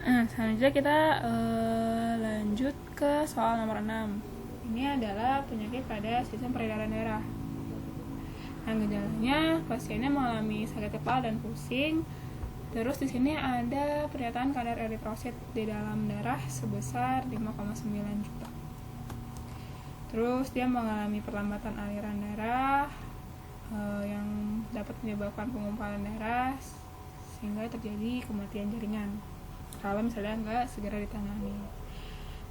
Selanjutnya kita lanjut ke soal nomor 6. Ini adalah penyakit pada sistem peredaran darah. Nah, gejalanya pasiennya mengalami sakit kepala dan pusing. Terus di sini ada pernyataan kadar eritrosit di dalam darah sebesar 5,9 juta. Terus dia mengalami perlambatan aliran darah yang dapat menyebabkan pengumpalan darah sehingga terjadi kematian jaringan kalau misalnya nggak segera ditangani.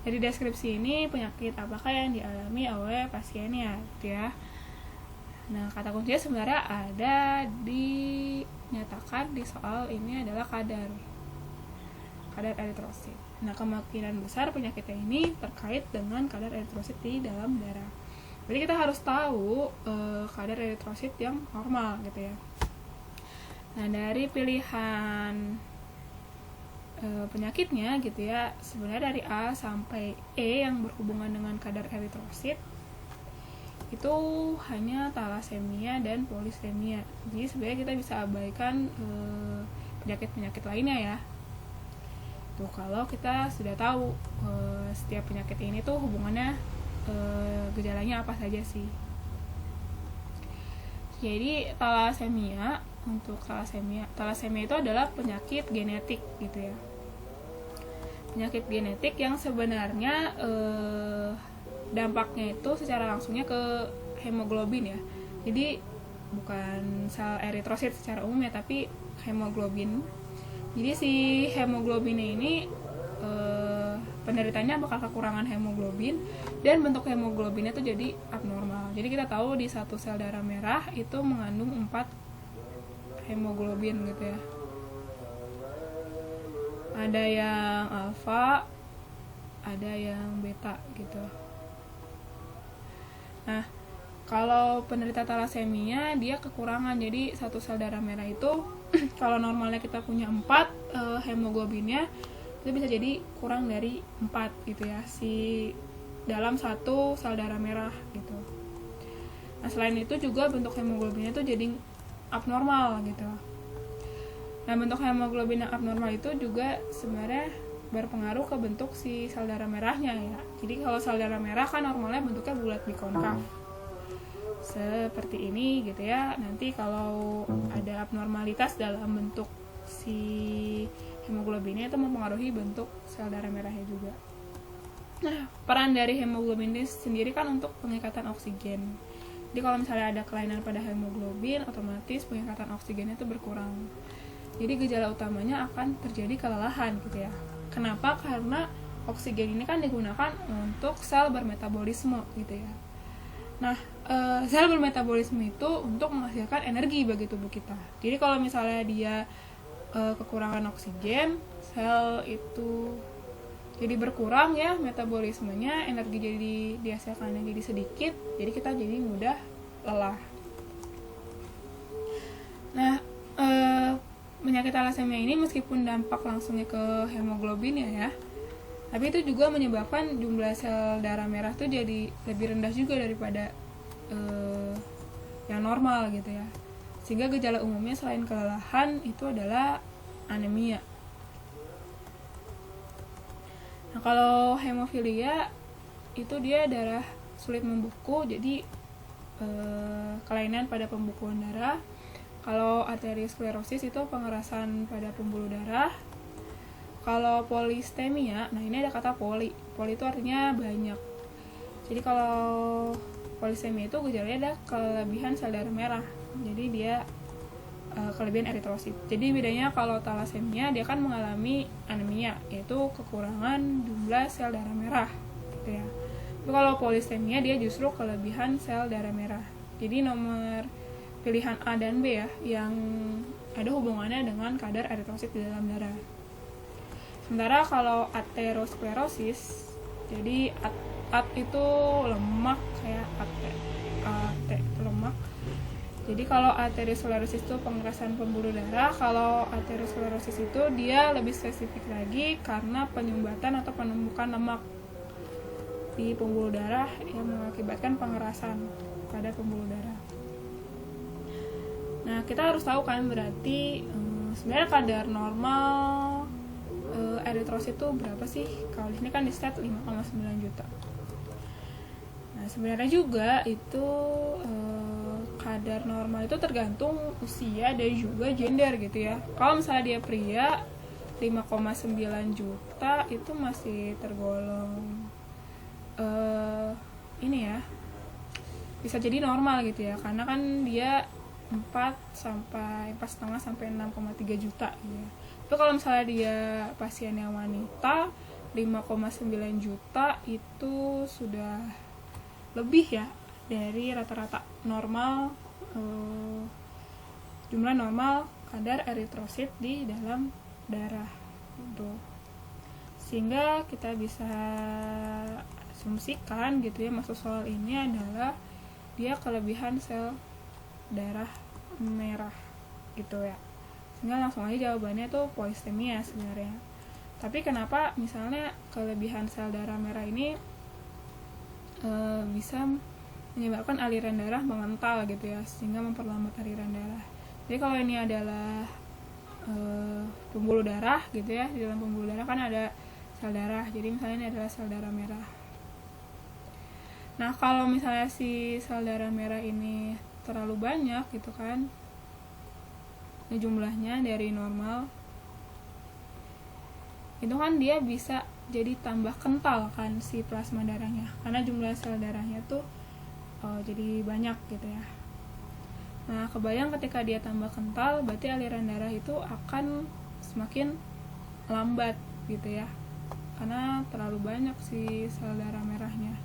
Dari deskripsi ini penyakit apakah yang dialami oleh pasiennya, gitu ya. Nah, kata kuncinya sebenarnya ada dinyatakan di soal ini adalah kadar eritrosit. Nah, kemungkinan besar penyakitnya ini terkait dengan kadar eritrosit di dalam darah. Jadi kita harus tahu kadar eritrosit yang normal, gitu ya. Nah, dari pilihan penyakitnya gitu ya, sebenarnya dari A sampai E yang berhubungan dengan kadar eritrosit itu hanya talasemia dan polisemia. Jadi sebenarnya kita bisa abaikan penyakit-penyakit lainnya ya. Tuh, kalau kita sudah tahu setiap penyakit ini tuh hubungannya gejalanya apa saja sih. Jadi untuk talasemia itu adalah penyakit genetik gitu ya. Penyakit genetik yang sebenarnya dampaknya itu secara langsungnya ke hemoglobin ya. Jadi bukan sel eritrosit secara umum ya, tapi hemoglobin. Jadi si hemoglobinnya ini penderitanya bakal kekurangan hemoglobin dan bentuk hemoglobinnya itu jadi abnormal. Jadi kita tahu di satu sel darah merah itu mengandung 4 hemoglobin gitu ya. Ada yang alfa, ada yang beta gitu. Nah, kalau penderita talasemia dia kekurangan. Jadi satu sel darah merah itu kalau normalnya kita punya 4 hemoglobinnya, itu bisa jadi kurang dari 4 gitu ya, si dalam satu sel darah merah gitu. Nah, selain itu juga bentuk hemoglobinnya itu jadi abnormal gitu. Nah, bentuk hemoglobin yang abnormal itu juga sebenarnya berpengaruh ke bentuk si sel darah merahnya ya. Jadi kalau sel darah merah kan normalnya bentuknya bulat bikonkav seperti ini gitu ya. Nanti kalau ada abnormalitas dalam bentuk si hemoglobinnya itu mempengaruhi bentuk sel darah merahnya juga. Nah, peran dari hemoglobin ini sendiri kan untuk pengikatan oksigen. Jadi kalau misalnya ada kelainan pada hemoglobin, otomatis pengikatan oksigennya itu berkurang. Jadi gejala utamanya akan terjadi kelelahan gitu ya. Kenapa? Karena oksigen ini kan digunakan untuk sel bermetabolisme gitu ya. Nah, sel bermetabolisme itu untuk menghasilkan energi bagi tubuh kita. Jadi kalau misalnya dia kekurangan oksigen, sel itu jadi berkurang ya metabolismenya, energi jadi dihasilkannya jadi sedikit, jadi kita jadi mudah lelah. Nah, penyakit talasemia ini meskipun dampak langsungnya ke hemoglobin ya, tapi itu juga menyebabkan jumlah sel darah merah tuh jadi lebih rendah juga daripada yang normal gitu ya. Sehingga gejala umumnya selain kelelahan itu adalah anemia. Nah, kalau hemofilia itu dia darah sulit membeku, jadi kelainan pada pembukuan darah. Kalau arteriosklerosis itu pengerasan pada pembuluh darah. Kalau polistemia, nah ini ada kata poli. Poli itu artinya banyak. Jadi kalau polistemia itu gejalanya ada kelebihan sel darah merah. Jadi dia kelebihan eritrosit. Jadi bedanya kalau talasemia dia kan mengalami anemia, yaitu kekurangan jumlah sel darah merah gitu ya. Tapi kalau polistemia dia justru kelebihan sel darah merah. Jadi nomor pilihan A dan B ya yang ada hubungannya dengan kadar eritrosit di dalam darah. Sementara kalau aterosklerosis, jadi at itu lemak kayak at itu lemak. Jadi kalau aterosklerosis itu pengerasan pembuluh darah, kalau aterosklerosis itu dia lebih spesifik lagi karena penyumbatan atau penumpukan lemak di pembuluh darah yang mengakibatkan pengerasan pada pembuluh darah. Nah, kita harus tahu kan berarti sebenarnya kadar normal eritrosit itu berapa sih? Kalau di sini kan di stat 5,9 juta. Nah, sebenarnya juga itu kadar normal itu tergantung usia dan juga gender gitu ya. Kalau misalnya dia pria 5,9 juta itu masih tergolong ini ya, bisa jadi normal gitu ya, karena kan dia 4,5 sampai 6,3 juta ya. Tapi kalau misalnya dia pasien yang wanita 5,9 juta itu sudah lebih ya dari rata-rata normal, jumlah normal kadar eritrosit di dalam darah gitu. Sehingga kita bisa asumsikan gitu ya, maksud soal ini adalah dia kelebihan sel darah merah gitu ya. Sehingga langsung aja jawabannya tuh polistemia sebenarnya. Tapi kenapa misalnya kelebihan sel darah merah ini bisa menyebabkan aliran darah mengental gitu ya, sehingga memperlambat aliran darah. Jadi kalau ini adalah pembuluh darah gitu ya, di dalam pembuluh darah kan ada sel darah, jadi misalnya ini adalah sel darah merah. Nah, kalau misalnya si sel darah merah ini terlalu banyak gitu kan, jumlahnya dari normal, itu kan dia bisa jadi tambah kental kan si plasma darahnya, karena jumlah sel darahnya tuh jadi banyak gitu ya. Nah, kebayang ketika dia tambah kental, berarti aliran darah itu akan semakin lambat gitu ya, karena terlalu banyak si sel darah merahnya.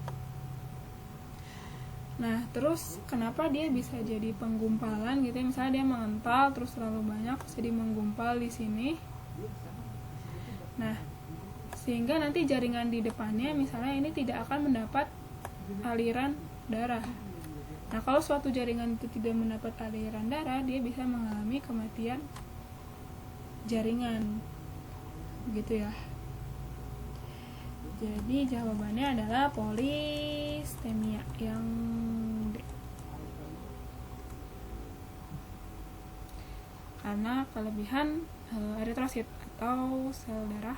Nah, terus kenapa dia bisa jadi penggumpalan gitu ya? Misalnya dia mengental terus terlalu banyak jadi menggumpal di sini. Nah, sehingga nanti jaringan di depannya misalnya ini tidak akan mendapat aliran darah. Nah, kalau suatu jaringan itu tidak mendapat aliran darah, dia bisa mengalami kematian jaringan gitu ya. Jadi jawabannya adalah polistemia yang D. Karena kelebihan eritrosit atau sel darah